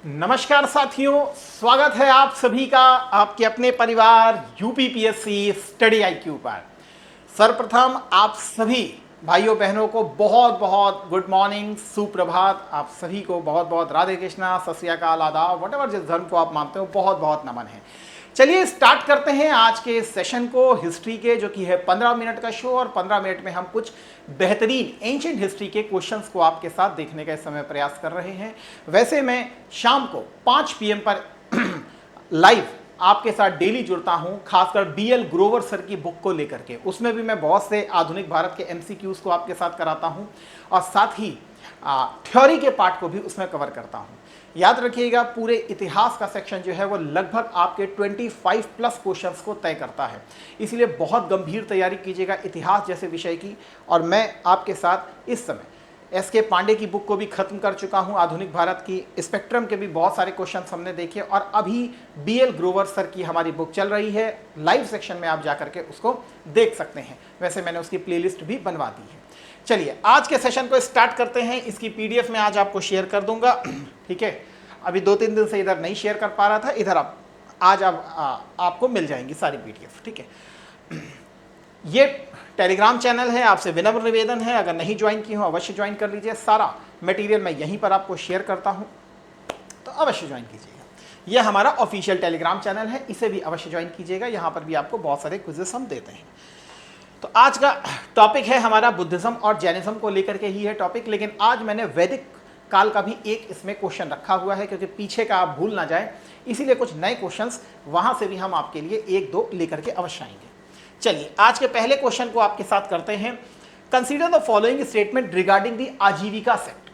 नमस्कार साथियों, स्वागत है आप सभी का आपके अपने परिवार यूपीपीएससी स्टडी आईक्यू पर। सर्वप्रथम आप सभी भाइयों बहनों को बहुत बहुत गुड मॉर्निंग, सुप्रभात। आप सभी को बहुत बहुत राधे कृष्णा, सत श्री अकाल, आदाब, वट एवर जिस धर्म को आप मानते हो, बहुत बहुत नमन है। चलिए स्टार्ट करते हैं आज के सेशन को, हिस्ट्री के, जो कि है 15 मिनट का शो। और 15 मिनट में हम कुछ बेहतरीन एंशिएंट हिस्ट्री के क्वेश्चंस को आपके साथ देखने का इस समय प्रयास कर रहे हैं। वैसे मैं शाम को 5 PM पर लाइव आपके साथ डेली जुड़ता हूं, खासकर BL ग्रोवर सर की बुक को लेकर के। उसमें भी मैं बहुत से आधुनिक भारत के MCQs को आपके साथ कराता हूं और साथ ही थ्योरी के पार्ट को भी उसमें कवर करता हूं। याद रखिएगा, पूरे इतिहास का सेक्शन जो है वो लगभग आपके 25+ क्वेश्चंस को तय करता है, इसलिए बहुत गंभीर तैयारी कीजिएगा इतिहास जैसे विषय की। और मैं आपके साथ इस समय SK पांडे की बुक को भी खत्म कर चुका हूं, आधुनिक भारत की स्पेक्ट्रम के भी बहुत सारे क्वेश्चन हमने देखे। और अभी BL ग्रोवर सर की हमारी बुक चल रही है, लाइव सेक्शन में आप जाकर के उसको देख सकते हैं। वैसे मैंने उसकी प्लेलिस्ट भी बनवा दी है। चलिए आज के सेशन को स्टार्ट करते हैं। इसकी PDF मैं आज आपको शेयर कर दूंगा, ठीक है। अभी 2-3 दिन से इधर नहीं शेयर कर पा रहा था, इधर आप आज आपको मिल जाएंगी सारी PDF, ठीक है। ये टेलीग्राम चैनल है, आपसे विनम्र निवेदन है, अगर नहीं ज्वाइन की हो अवश्य ज्वाइन कर लीजिए। सारा मटेरियल मैं यहीं पर आपको शेयर करता हूं, तो अवश्य ज्वाइन कीजिएगा। यह हमारा ऑफिशियल टेलीग्राम चैनल है, इसे भी अवश्य ज्वाइन कीजिएगा। यहाँ पर भी आपको बहुत सारे क्विजेस हम देते हैं। तो आज का टॉपिक है हमारा बुद्धिज्म और जैनिज्म को लेकर के ही है टॉपिक, लेकिन आज मैंने वैदिक काल का भी एक इसमें क्वेश्चन रखा हुआ है, क्योंकि पीछे का आप भूल ना जाए, इसीलिए कुछ नए क्वेश्चंस वहां से भी हम आपके लिए 1-2 लेकर के अवश्य आएंगे। चलिए आज के पहले क्वेश्चन को आपके साथ करते हैं। Consider the following statement regarding the आजीविका सेक्ट।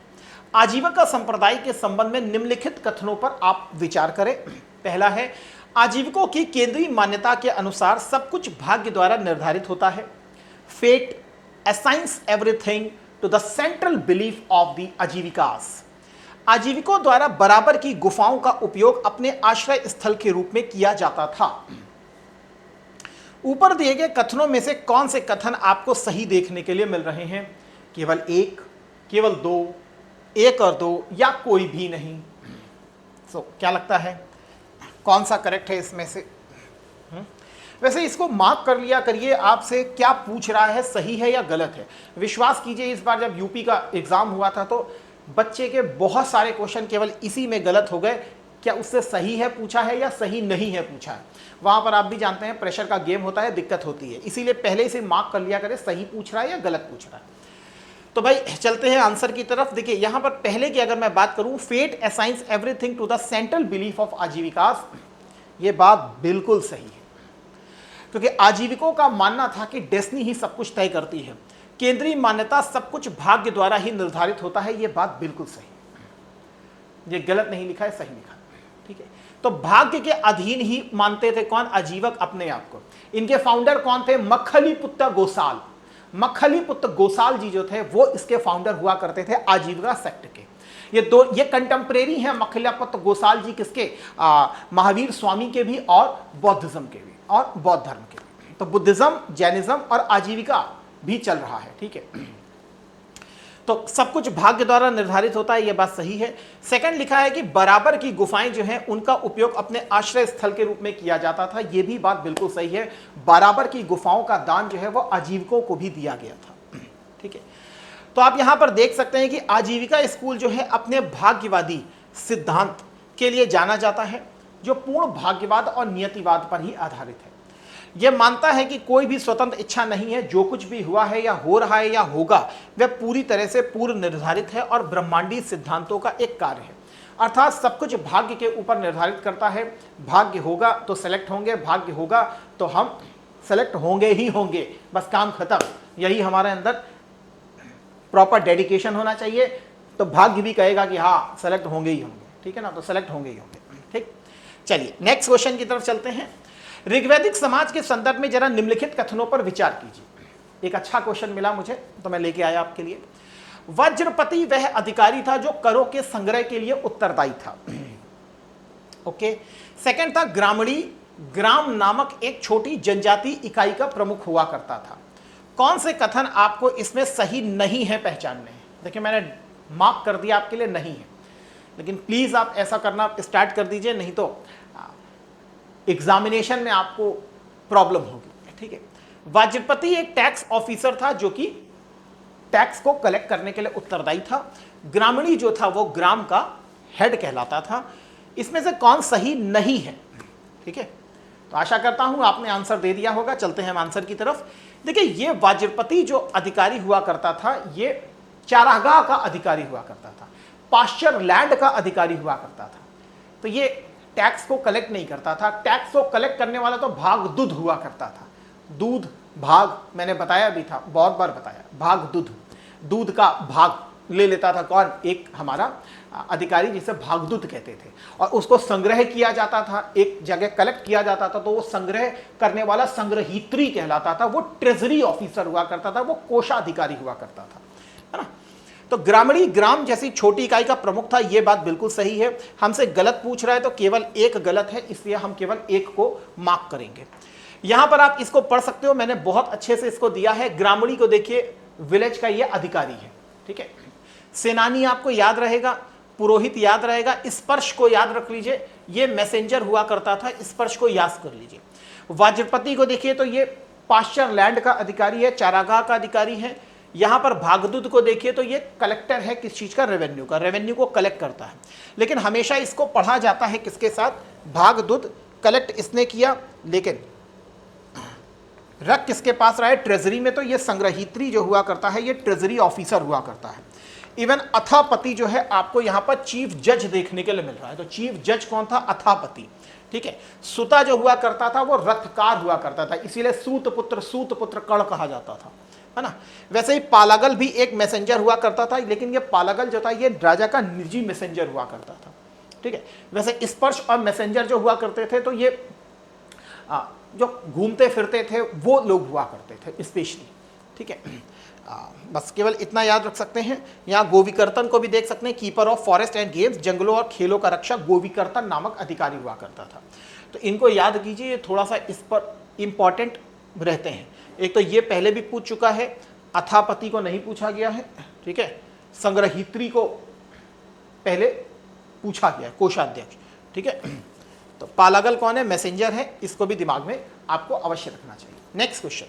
आजीविका संप्रदाय के संबंध में निम्नलिखित कथनों पर आप विचार करें। पहला है, आजीविकों की केंद्रीय मान्यता के अनुसार सब कुछ भाग्य द्वारा निर्धारित होता है। Fate assigns everything to the central belief of the Ajivikas. आजीविकों द्वारा बराबर की गुफाओं का उपयोग अपने आश्रय स्थल के रूप में किया जाता था। ऊपर दिए गए कथनों में से कौन से कथन आपको सही देखने के लिए मिल रहे हैं? केवल एक, केवल दो, एक और दो, या कोई भी नहीं? क्या लगता है कौन सा करेक्ट है इसमें से? वैसे इसको मार्क कर लिया करिए, आपसे क्या पूछ रहा है, सही है या गलत है। विश्वास कीजिए, इस बार जब यूपी का एग्जाम हुआ था तो बच्चे के बहुत सारे क्वेश्चन केवल इसी में गलत हो गए। क्या उससे सही है पूछा है या सही नहीं है पूछा है? वहां पर आप भी जानते हैं प्रेशर का गेम होता है, दिक्कत होती है, इसीलिए पहले इसे मार्क कर लिया करें, सही पूछ रहा है या गलत पूछ रहा है। तो भाई चलते हैं आंसर की तरफ। देखिए यहां पर पहले की अगर मैं बात करूं, fate assigns everything to the central belief of Ajivikas, ये बात बिल्कुल सही है, क्योंकि आजीविकों का मानना था कि डेस्टिनी ही सब कुछ तय करती है, केंद्रीय मान्यता सब कुछ भाग्य द्वारा ही निर्धारित होता है। यह बात बिल्कुल सही है, ये गलत नहीं लिखा है, सही लिखा है, ठीक है। तो भाग्य के अधीन ही मानते थे कौन? आजीवक अपने आप को। इनके फाउंडर कौन थे? मक्खलीपुत्र गोसाल। मक्खलीपुत्र गोसाल जी जो थे वो इसके फाउंडर हुआ करते थे आजीविका सेक्ट के। ये कंटेम्परेरी हैं मक्खलीपुत्र गोसाल जी, किसके? महावीर स्वामी के भी और बौद्धिज्म के भी और बौद्ध धर्म के भी। तो बुद्धिज्म, जैनिज्म और आजीविका भी चल रहा है, ठीक है। तो सब कुछ भाग्य द्वारा निर्धारित होता है, यह बात सही है। सेकंड लिखा है कि बराबर की गुफाएं जो हैं उनका उपयोग अपने आश्रय स्थल के रूप में किया जाता था, यह भी बात बिल्कुल सही है। बराबर की गुफाओं का दान जो है वो आजीविकों को भी दिया गया था, ठीक है। तो आप यहां पर देख सकते हैं कि आजीविका स्कूल जो है अपने भाग्यवादी सिद्धांत के लिए जाना जाता है, जो पूर्ण भाग्यवाद और नियतिवाद पर ही आधारित है। यह मानता है कि कोई भी स्वतंत्र इच्छा नहीं है, जो कुछ भी हुआ है या हो रहा है या होगा वह पूरी तरह से पूर्व निर्धारित है और ब्रह्मांडीय सिद्धांतों का एक कार्य है। अर्थात सब कुछ भाग्य के ऊपर निर्धारित करता है। भाग्य होगा तो सेलेक्ट होंगे, भाग्य होगा तो हम सेलेक्ट होंगे ही होंगे, बस काम खत्म। यही हमारे अंदर प्रॉपर डेडिकेशन होना चाहिए, तो भाग्य भी कहेगा कि हाँ सेलेक्ट होंगे ही होंगे, ठीक है ना, तो सेलेक्ट होंगे ही होंगे, ठीक। चलिए नेक्स्ट क्वेश्चन की तरफ चलते हैं। ऋग्वैदिक समाज के संदर्भ में जरा निम्नलिखित कथनों पर विचार कीजिए। एक अच्छा क्वेश्चन मिला मुझे तो मैं लेके आया आपके लिए। वज्रपति वह अधिकारी था जो करों के संग्रह के लिए उत्तरदायी था, ओके। सेकंड था ग्रामणी, ग्राम नामक एक छोटी जनजाति इकाई का प्रमुख हुआ करता था। कौन से कथन आपको इसमें सही नहीं है पहचानने हैं? देखिए मैंने मार्क कर दिया आपके लिए, नहीं है। लेकिन प्लीज आप ऐसा करना स्टार्ट कर दीजिए, नहीं तो एग्जामिनेशन में आपको प्रॉब्लम होगी। ठीक है, वाजपेयी एक टैक्स ऑफिसर था जो कि टैक्स को कलेक्ट करने के लिए उत्तरदायी था। ग्रामीणी जो था वो ग्राम का हेड कहलाता था। इसमें से कौन सही नहीं है? ठीक है, तो आशा करता हूं आपने आंसर दे दिया होगा। चलते हैं हम आंसर की तरफ। देखिए, ये वाजपेयी जो अधिकारी हुआ करता था, ये चारागाह का अधिकारी हुआ करता था, पाश्चर लैंड का अधिकारी हुआ करता था। तो ये टैक्स को कलेक्ट नहीं करता था। टैक्स को कलेक्ट करने वाला तो भाग दूध हुआ करता था। दूध भाग मैंने बताया भी था, बहुत बार बताया, भाग दूध, दूध का भाग ले लेता था कौन? एक हमारा अधिकारी जिसे भागदूत कहते थे, और उसको संग्रह किया जाता था, एक जगह कलेक्ट किया जाता था, तो वो संग्रह करने वाला संग्रहीत्री कहलाता था। वो ट्रेजरी ऑफिसर हुआ करता था, वो कोषाधिकारी हुआ करता था, है ना। तो ग्रामीणी ग्राम जैसी छोटी इकाई का प्रमुख था, ये बात बिल्कुल सही है। हमसे गलत पूछ रहा है तो केवल एक गलत है, इसलिए हम केवल एक को मार्क करेंगे। यहां पर आप इसको पढ़ सकते हो, मैंने बहुत अच्छे से इसको दिया है। ग्रामीणी को देखिए, विलेज का ये अधिकारी है। ठीक है, सेनानी आपको याद रहेगा, पुरोहित याद रहेगा, स्पर्श को याद रख लीजिए, ये मैसेंजर हुआ करता था, स्पर्श को याद कर लीजिए। वाजपेयी को देखिए तो ये पाश्चर लैंड का अधिकारी है, चारागाह का अधिकारी है। यहां पर भागदूत को देखिए तो ये कलेक्टर है, किस चीज का? रेवेन्यू का, रेवेन्यू को कलेक्ट करता है। लेकिन हमेशा इसको पढ़ा जाता है किसके साथ? भागदूत कलेक्ट इसने किया, लेकिन रख किसके पास रहा है? ट्रेजरी में। तो ये संग्रहीत्री जो हुआ करता है, ये ट्रेजरी ऑफिसर हुआ करता है। इवन अथापति जो है आपको यहां पर चीफ जज देखने के लिए मिल रहा है। तो चीफ जज कौन था? अथापति। ठीक है, सुता जो हुआ करता था वो रथकार हुआ करता था, इसीलिए सूत पुत्र कर्ण कहा जाता था, है ना। वैसे ही पालागल भी एक मैसेंजर हुआ करता था, लेकिन ये पालागल जो था ये राजा का निजी मैसेंजर हुआ करता था। ठीक है, वैसे स्पर्श और मैसेंजर जो हुआ करते थे तो ये जो घूमते फिरते थे वो लोग हुआ करते थे स्पेशली। ठीक है, बस केवल इतना याद रख सकते हैं। यहाँ गोविकर्तन को भी देख सकते हैं, keeper of forest and games, जंगलों और खेलों का रक्षक गोविकर्तन नामक अधिकारी हुआ करता था। तो इनको याद कीजिए, ये थोड़ा सा इस पर इंपॉर्टेंट रहते हैं। एक तो ये पहले भी पूछ चुका है, अथापति को नहीं पूछा गया है। ठीक है, संग्रहीत्री को पहले पूछा गया, कोषाध्यक्ष। ठीक है, तो पालागल कौन है? मैसेंजर है, इसको भी दिमाग में आपको अवश्य रखना चाहिए। नेक्स्ट क्वेश्चन,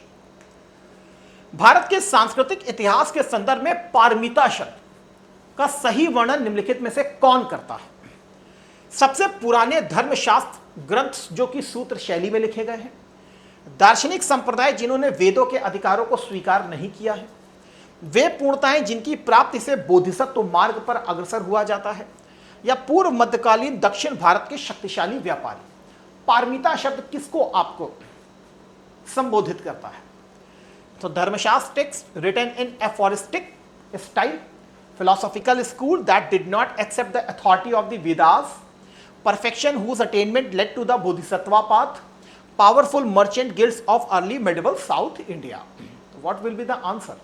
भारत के सांस्कृतिक इतिहास के संदर्भ में पारमिता शब्द का सही वर्णन निम्नलिखित में से कौन करता है? सबसे पुराने धर्मशास्त्र ग्रंथ जो कि सूत्र शैली में लिखे गए हैं, दार्शनिक संप्रदाय जिन्होंने वेदों के अधिकारों को स्वीकार नहीं किया है, वे पूर्णताएं जिनकी प्राप्ति से बोधिसत्व मार्ग पर अग्रसर हुआ जाता है, या पूर्व मध्यकालीन दक्षिण भारत के शक्तिशाली व्यापारी। पारमिता शब्द किसको आपको संबोधित करता है? तो Dharmashastra text written in aphoristic style, philosophical school that did not accept the authority of the Vedas, perfection whose attainment led to the Bodhisattva path, powerful merchant guilds of early medieval South India. What will be the answer?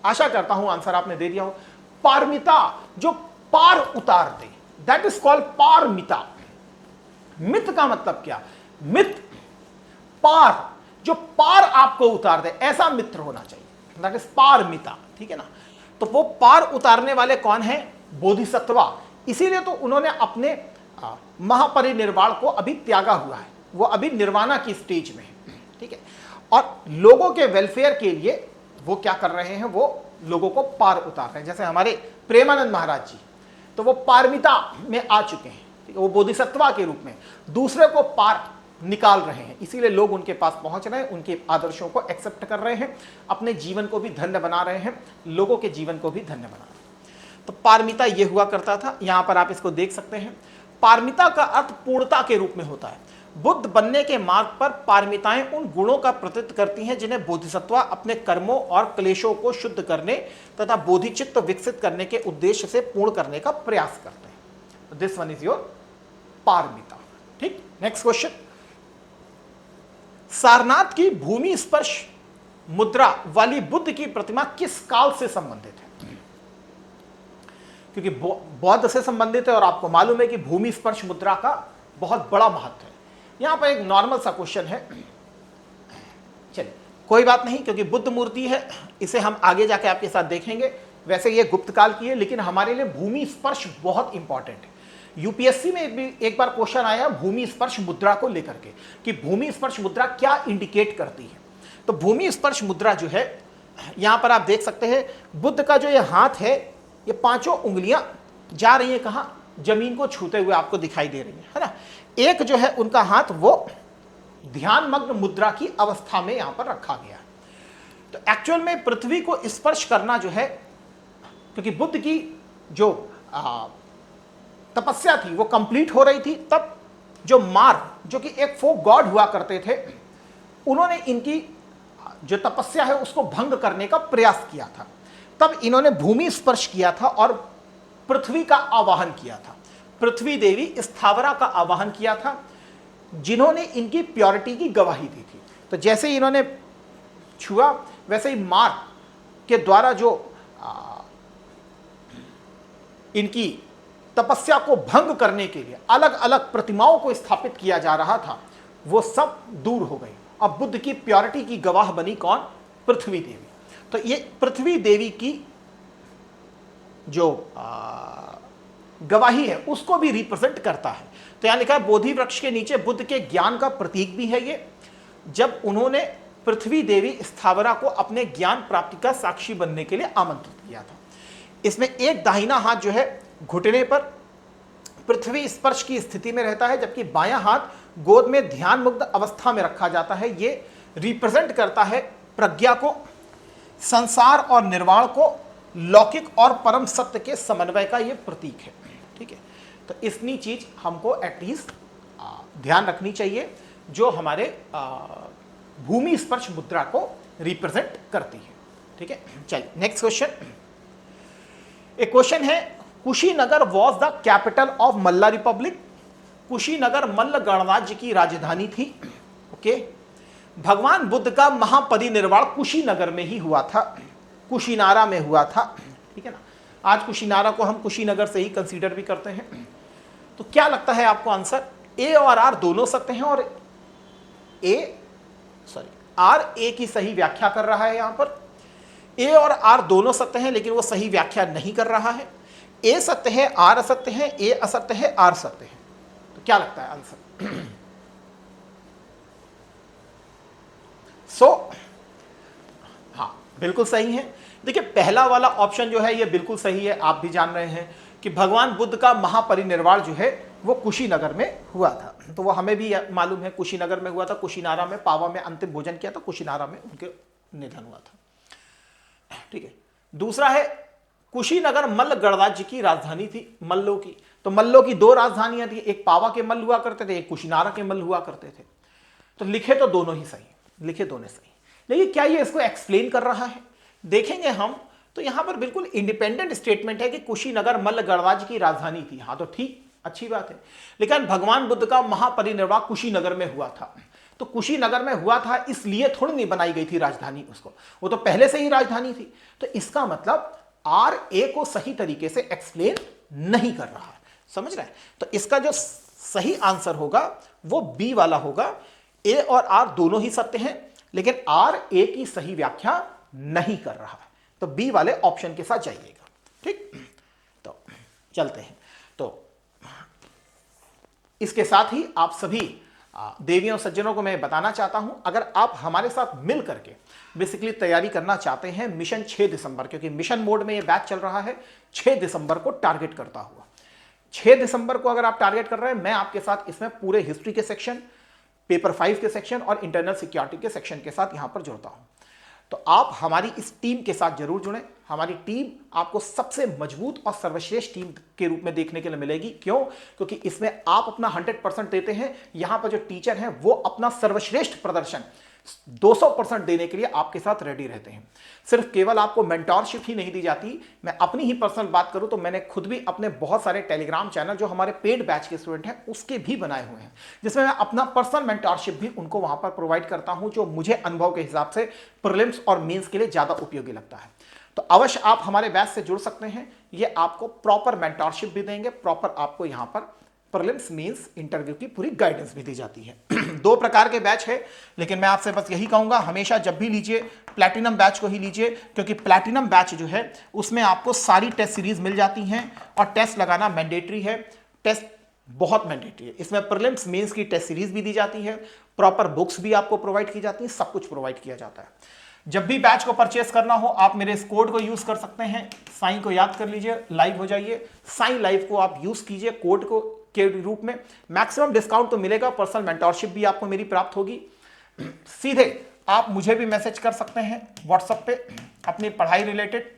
आशा करता हूं answer आपने दे दिया हो। पारमिता, जो पार उतार दे, that is called Paramita. मित का मतलब क्या? मित, पार, जो पार आपको उतार दे, ऐसा मित्र होना चाहिए, दैट इज पारमिता। ठीक है ना, तो वो पार उतारने वाले कौन है? बोधिसत्वा। इसीलिए तो उन्होंने अपने महापरिनिर्वाण को अभी त्यागा हुआ है, वो अभी निर्वाणा की स्टेज में है। ठीक है, और लोगों के वेलफेयर के लिए वो क्या कर रहे हैं? वो लोगों को पार उतार रहे हैं। जैसे हमारे प्रेमानंद महाराज जी, तो वो पारमिता में आ चुके हैं। ठीक है, वो बोधिसत्वा के रूप में दूसरे को पार निकाल रहे हैं, इसीलिए लोग उनके पास पहुंच रहे हैं, उनके आदर्शों को एक्सेप्ट कर रहे हैं, अपने जीवन को भी धन्य बना रहे हैं, लोगों के जीवन को भी धन्य बना रहे हैं। तो पारमिता ये हुआ करता था। यहां पर आप इसको देख सकते हैं। पारमिता का अर्थ पूर्णता के रूप में होता है। बुद्ध बनने के मार्ग पर पारमिताएं उन गुणों का प्रतिनिधित्व करती हैं जिन्हें बोधिसत्वा अपने कर्मों और क्लेशों को शुद्ध करने तथा बोधिचित्त विकसित करने के उद्देश्य से पूर्ण करने का प्रयास करते हैं। This one is your Paramita. ठीक, नेक्स्ट क्वेश्चन, सारनाथ की भूमि स्पर्श मुद्रा वाली बुद्ध की प्रतिमा किस काल से संबंधित है? क्योंकि बौद्ध से संबंधित है और आपको मालूम है कि भूमि स्पर्श मुद्रा का बहुत बड़ा महत्व है। यहां पर एक नॉर्मल सा क्वेश्चन है, चलिए कोई बात नहीं, क्योंकि बुद्ध मूर्ति है, इसे हम आगे जाके आपके साथ देखेंगे। वैसे ये गुप्त काल की है, लेकिन हमारे लिए भूमि स्पर्श बहुत इंपॉर्टेंट है। यूपीएससी में भी एक बार क्वेश्चन आया भूमि स्पर्श मुद्रा को लेकर के कि भूमि स्पर्श मुद्रा क्या इंडिकेट करती है। तो भूमि स्पर्श मुद्रा जो है, यहां पर आप देख सकते हैं बुद्ध का जो ये हाथ है, ये पांचों उंगलियां जा रही है कहां, जमीन को छूते हुए आपको दिखाई दे रही है ना। एक जो है उनका हाथ वो ध्यान मग्न मुद्रा की अवस्था में यहां पर रखा गया है। तो एक्चुअल में पृथ्वी को स्पर्श करना जो है, क्योंकि बुद्ध की जो तपस्या थी वो कंप्लीट हो रही थी, तब जो मार जो कि एक फोक गॉड हुआ करते थे, उन्होंने इनकी जो तपस्या है उसको भंग करने का प्रयास किया था। तब इन्होंने भूमि स्पर्श किया था और पृथ्वी का आवाहन किया था। पृथ्वी देवी स्थावरा का आवाहन किया था, जिन्होंने इनकी प्योरिटी की गवाही दी थी। तो जैसे ही इन्होंने छुआ, वैसे ही मार के द्वारा जो इनकी तपस्या को भंग करने के लिए अलग अलग प्रतिमाओं को स्थापित किया जा रहा था, वो सब दूर हो गई। अब बुद्ध की प्योरिटी की गवाह बनी कौन? पृथ्वी देवी। तो ये पृथ्वी देवी की जो गवाही है उसको भी रिप्रेजेंट करता है। तो यहां लिखा है बोधि वृक्ष के नीचे बुद्ध के ज्ञान का प्रतीक भी है ये, जब उन्होंने पृथ्वी देवी स्थावरा को अपने ज्ञान प्राप्ति का साक्षी बनने के लिए आमंत्रित किया था। इसमें एक दाहिना हाथ जो है घुटने पर पृथ्वी स्पर्श की स्थिति में रहता है, जबकि बायां हाथ गोद में ध्यान मुग्ध अवस्था में रखा जाता है। ये रिप्रेजेंट करता है प्रज्ञा को, संसार और निर्वाण को, लौकिक और परम सत्य के समन्वय का ये प्रतीक है। ठीक है, तो इतनी चीज हमको एटलीस्ट ध्यान रखनी चाहिए जो हमारे भूमि स्पर्श मुद्रा को रिप्रेजेंट करती है। ठीक है, चलिए नेक्स्ट क्वेश्चन। एक क्वेश्चन है, Kushinagar was the capital of Malla republic. Kushinagar Malla गणराज्य की राजधानी थी। ओके, भगवान बुद्ध का महापरिनिर्वाण कुशीनगर में ही हुआ था, कुशीनारा में हुआ था। ठीक है ना, आज कुशीनारा को हम कुशीनगर से ही कंसीडर भी करते हैं। तो क्या लगता है आपको आंसर? ए और आर दोनों सत्य हैं और आर ए की सही व्याख्या कर रहा है। यहां पर ए और आर दोनों सत्य हैं, लेकिन वो सही व्याख्या नहीं कर रहा है। ए सत्य है, आर असत्य है, ए असत्य है, आर सत्य है। तो क्या लगता है आंसर? हाँ बिल्कुल सही है। देखिए पहला वाला ऑप्शन जो है ये बिल्कुल सही है। आप भी जान रहे हैं कि भगवान बुद्ध का महापरिनिर्वाण जो है वो कुशीनगर में हुआ था। तो वो हमें भी मालूम है, कुशीनगर में हुआ था। कुशीनारा में पावा में अंतिम भोजन किया था, कुशीनारा में उनके निधन हुआ था। ठीक है, दूसरा है कुशीनगर मल्ल गणराज्य की राजधानी थी, मल्लों की। तो मल्लों की दो राजधानियां थी, एक पावा के मल्ल हुआ करते थे, एक कुशीनारा के मल्ल हुआ करते थे। तो लिखे तो दोनों ही सही, लिखे दोनों सही, लेकिन क्या ये इसको एक्सप्लेन कर रहा है? देखेंगे हम तो यहां पर बिल्कुल इंडिपेंडेंट स्टेटमेंट है कि कुशीनगर मल्ल गणराज्य की राजधानी थी। हाँ तो ठीक, अच्छी बात है, लेकिन भगवान बुद्ध का महापरिनिर्वाण कुशीनगर में हुआ था। तो कुशीनगर में हुआ था इसलिए थोड़ी नहीं बनाई गई थी राजधानी उसको, वो तो पहले से ही राजधानी थी। तो इसका मतलब आर ए को सही तरीके से एक्सप्लेन नहीं कर रहा है, समझ रहे हैं? तो इसका जो सही आंसर होगा वो बी वाला होगा। ए और आर दोनों ही सत्य हैं, लेकिन आर ए की सही व्याख्या नहीं कर रहा है। तो बी वाले ऑप्शन के साथ जाइएगा। ठीक, तो चलते हैं। तो इसके साथ ही आप सभी देवियों सज्जनों को मैं बताना चाहता हूं, अगर आप हमारे साथ मिल करके बेसिकली तैयारी करना चाहते हैं मिशन 6 दिसंबर, क्योंकि मिशन मोड में ये बैच चल रहा है 6 दिसंबर को टारगेट करता हुआ। 6 दिसंबर को अगर आप टारगेट कर रहे हैं, मैं आपके साथ इसमें पूरे हिस्ट्री के सेक्शन, पेपर 5 के सेक्शन और इंटरनल सिक्योरिटी के सेक्शन के साथ यहां पर जुड़ता हूं। तो आप हमारी इस टीम के साथ जरूर जुड़ें। हमारी टीम आपको सबसे मजबूत और सर्वश्रेष्ठ टीम के रूप में देखने के लिए मिलेगी। क्यों? क्योंकि इसमें आप अपना 100% देते हैं, यहां पर जो टीचर हैं वो अपना सर्वश्रेष्ठ प्रदर्शन 200% देने के लिए आपके साथ रेडी रहते हैं। सिर्फ केवल आपको मेंटोरशिप ही नहीं दी जाती। मैं अपनी ही पर्सनल बात करूं तो मैंने खुद भी अपने बहुत सारे टेलीग्राम चैनल जो हमारे पेड बैच के स्टूडेंट हैं उसके भी बनाए हुए हैं, जिसमें मैं अपना पर्सनल मेंटोरशिप भी उनको वहां पर प्रोवाइड करता हूं, जो मुझे अनुभव के हिसाब से प्रीलिम्स और मेंस के लिए ज्यादा उपयोगी लगता है। तो अवश्य आप हमारे बैच से जुड़ सकते हैं। ये आपको प्रॉपर मेंटोरशिप भी देंगे, प्रॉपर आपको यहां पर प्रीलिम्स मेंस इंटरव्यू की पूरी गाइडेंस भी दी जाती है। 2 प्रकार के बैच है, लेकिन मैं आपसे बस यही कहूंगा हमेशा जब भी लीजिए प्लैटिनम बैच को ही लीजिए, क्योंकि प्लैटिनम बैच जो है उसमें आपको सारी टेस्ट सीरीज मिल जाती हैं और टेस्ट लगाना मैंडेटरी है। टेस्ट बहुत मैंडेटरी है। इसमें प्रीलिम्स मेंस की टेस्ट सीरीज भी दी जाती है, प्रॉपर बुक्स भी आपको प्रोवाइड की जाती है, सब कुछ प्रोवाइड किया जाता है। जब भी बैच को परचेस करना हो आप मेरे इस कोड को यूज कर सकते हैं। साइन को याद कर लीजिए, लाइव हो जाइए, साइन लाइव को आप यूज कीजिए कोड को के रूप में। मैक्सिमम डिस्काउंट तो मिलेगा, पर्सनल मेंटोरशिप भी आपको मेरी प्राप्त होगी। सीधे आप मुझे भी मैसेज कर सकते हैं व्हाट्सएप पे अपनी पढ़ाई रिलेटेड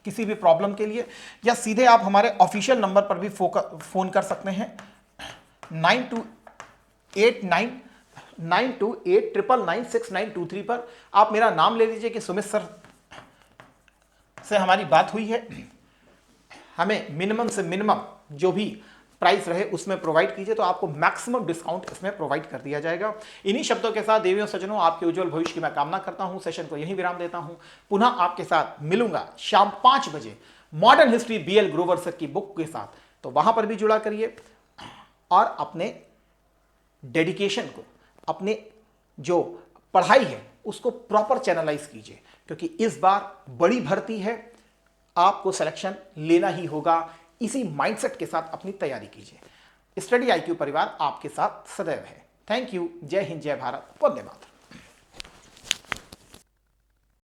किसी भी प्रॉब्लम के लिए, या सीधे आप हमारे ऑफिशियल नंबर पर भी फोन कर सकते हैं 9289998923 पर। आप मेरा नाम ले लीजिए कि सुमित सर से हमारी बात हुई है। हमें मिनिमम से मिनिमम जो भी प्राइस रहे उसमें प्रोवाइड कीजिए, तो आपको मैक्सिमम डिस्काउंट इसमें प्रोवाइड कर दिया जाएगा। इन्हीं शब्दों के साथ देवियों सज्जनों आपके उज्जवल भविष्य की मैं कामना करता हूं। सेशन को यहीं विराम देता हूं। पुनः आपके साथ मिलूंगा शाम 5 बजे modern history BL Grover sir की बुक के साथ, तो वहां पर भी जुड़ा करिए और अपने डेडिकेशन को, अपने जो पढ़ाई है उसको प्रॉपर चैनलाइज कीजिए, क्योंकि इस बार बड़ी भर्ती है, आपको सिलेक्शन लेना ही होगा। इसी माइंडसेट के साथ अपनी तैयारी कीजिए। स्टडी IQ परिवार आपके साथ सदैव है। Thank you. जय हिंद, जय भारत, वंदे मातरम।